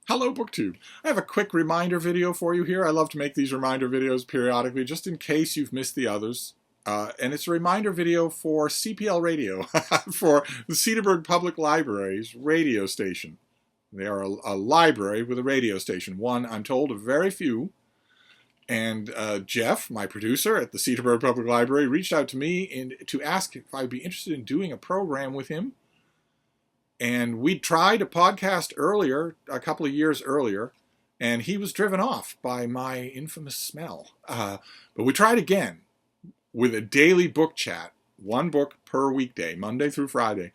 Hello, BookTube. I have a quick reminder video for you here. I love to make these reminder videos periodically, just in case you've missed the others. And it's a reminder video for CPL radio, for the Cedarburg Public Library's radio station. They are a library with a radio station, one, I'm told, of very few. And Jeff, my producer at the Cedarburg Public Library, reached out to me to ask if I'd be interested in doing a program with him. And we tried a podcast earlier, a couple of years earlier, and he was driven off by my infamous smell. But we tried again with a daily book chat, one book per weekday, Monday through Friday.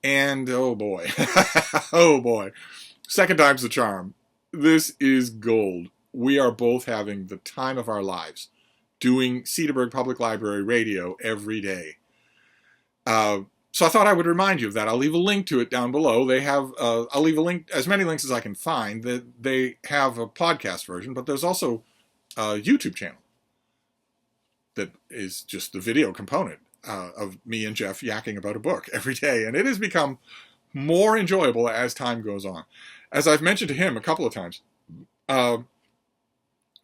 And oh boy, oh boy, second time's the charm. This is gold. We are both having the time of our lives doing Cedarburg Public Library radio every day. So I thought I would remind you of that. I'll leave a link to it down below. They have, I'll leave a link, as many links as I can find. That they have a podcast version, but there's also a YouTube channel that is just the video component of me and Jeff yakking about a book every day. And it has become more enjoyable as time goes on. As I've mentioned to him a couple of times,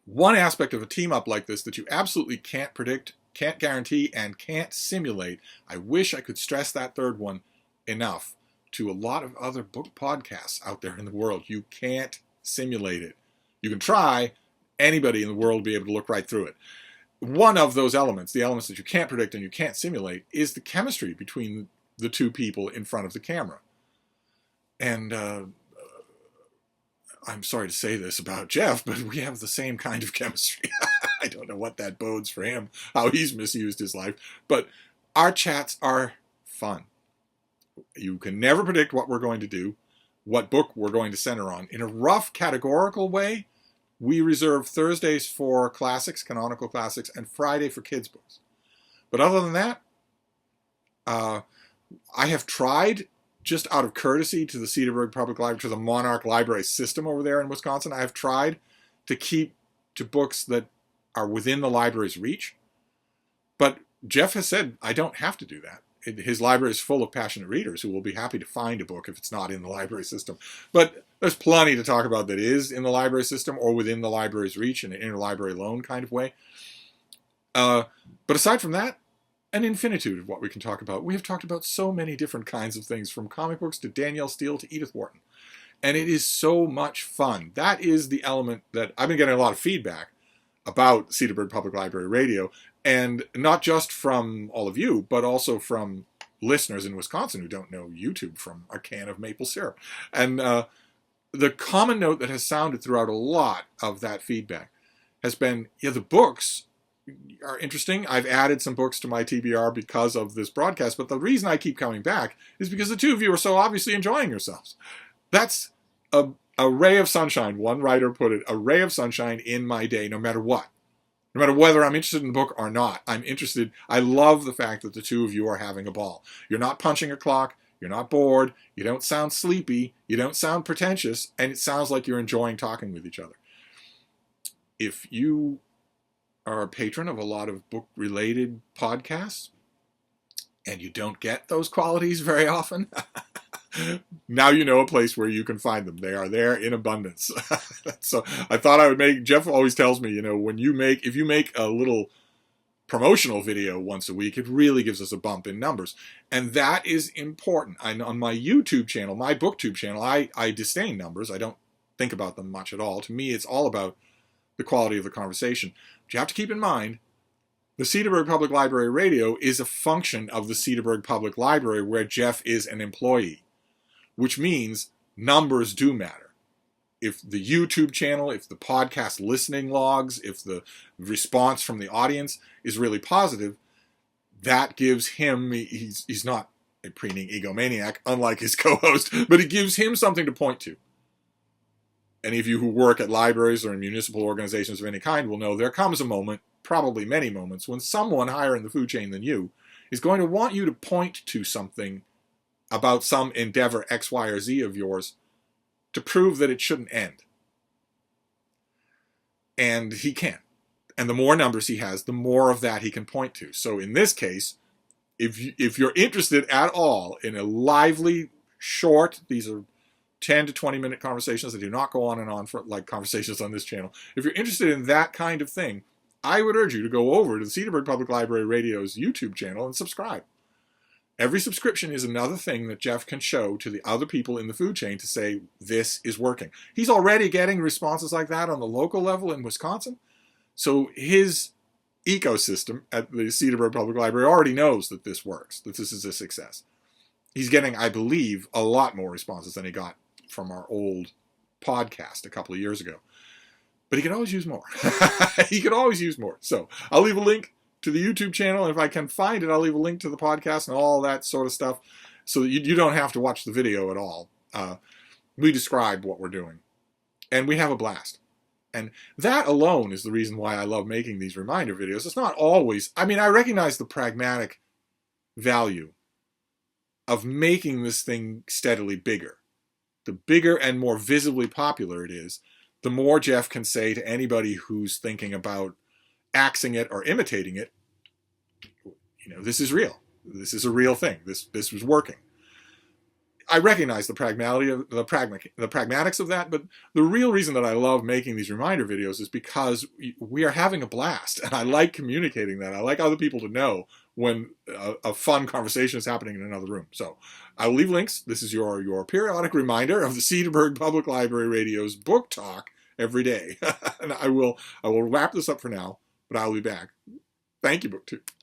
one aspect of a team up like this that you absolutely can't predict, can't guarantee, and can't simulate. I wish I could stress that third one enough to a lot of other book podcasts out there in the world. You can't simulate it. You can try. Anybody in the world will be able to look right through it. One of those elements, the elements that you can't predict and you can't simulate, is the chemistry between the two people in front of the camera. And I'm sorry to say this about Jeff, but we have the same kind of chemistry. I don't know what that bodes for him, how he's misused his life, but our chats are fun. You can never predict what we're going to do, what book we're going to center on. In a rough categorical way, we reserve Thursdays for classics, canonical classics, and Friday for kids' books. But other than that, I have tried, just out of courtesy to the Cedarburg Public Library, to the Monarch Library system over there in Wisconsin, I have tried to keep to books that are within the library's reach. But Jeff has said I don't have to do that. His library is full of passionate readers who will be happy to find a book if it's not in the library system. But there's plenty to talk about that is in the library system or within the library's reach in an interlibrary loan kind of way. But aside from that, an infinitude of what we can talk about. We have talked about so many different kinds of things, from comic books to Danielle Steele to Edith Wharton. And it is so much fun. That is the element that I've been getting a lot of feedback about Cedarburg Public Library Radio, and not just from all of you, but also from listeners in Wisconsin who don't know YouTube from a can of maple syrup. And the common note that has sounded throughout a lot of that feedback has been, yeah, the books are interesting. I've added some books to my TBR because of this broadcast, but the reason I keep coming back is because the two of you are so obviously enjoying yourselves. That's a ray of sunshine, one writer put it, a ray of sunshine in my day, no matter what. No matter whether I'm interested in the book or not, I'm interested. I love the fact that the two of you are having a ball. You're not punching a clock. You're not bored. You don't sound sleepy. You don't sound pretentious. And it sounds like you're enjoying talking with each other. If you are a patron of a lot of book-related podcasts, and you don't get those qualities very often, now you know a place where you can find them. They are there in abundance. So I thought I would make, Jeff always tells me, you know, if you make a little promotional video once a week, it really gives us a bump in numbers. And that is important. On my YouTube channel, my BookTube channel, I disdain numbers. I don't think about them much at all. To me, it's all about the quality of the conversation. But you have to keep in mind, the Cedarburg Public Library Radio is a function of the Cedarburg Public Library where Jeff is an employee, which means numbers do matter. If the YouTube channel, if the podcast listening logs, if the response from the audience is really positive, that gives him, he's not a preening egomaniac, unlike his co-host, but it gives him something to point to. Any of you who work at libraries or in municipal organizations of any kind will know there comes a moment, probably many moments, when someone higher in the food chain than you is going to want you to point to something about some endeavor X, Y, or Z of yours to prove that it shouldn't end. And he can. And the more numbers he has, the more of that he can point to. So in this case, if you're interested at all in a lively, short, these are 10 to 20 minute conversations. They do not go on and on for like conversations on this channel. If you're interested in that kind of thing, I would urge you to go over to the Cedarburg Public Library Radio's YouTube channel and subscribe. Every subscription is another thing that Jeff can show to the other people in the food chain to say, this is working. He's already getting responses like that on the local level in Wisconsin. So his ecosystem at the Cedarburg Public Library already knows that this works, that this is a success. He's getting, I believe, a lot more responses than he got from our old podcast a couple of years ago. But he can always use more. He can always use more. So I'll leave a link to the YouTube channel, and if I can find it, I'll leave a link to the podcast and all that sort of stuff so that you don't have to watch the video at all. We describe what we're doing, and we have a blast. And that alone is the reason why I love making these reminder videos. It's not always, I mean, I recognize the pragmatic value of making this thing steadily bigger. The bigger and more visibly popular it is, the more Jeff can say to anybody who's thinking about axing it or imitating it, you know, this is real. This is a real thing. This was working. I recognize the pragmality of the pragmatics of that, but the real reason that I love making these reminder videos is because we are having a blast, and I like communicating that. I like other people to know when a fun conversation is happening in another room. So I'll leave links. This is your periodic reminder of the Cedarburg Public Library Radio's book talk every day. And I will wrap this up for now, but I'll be back. Thank you, BookTube.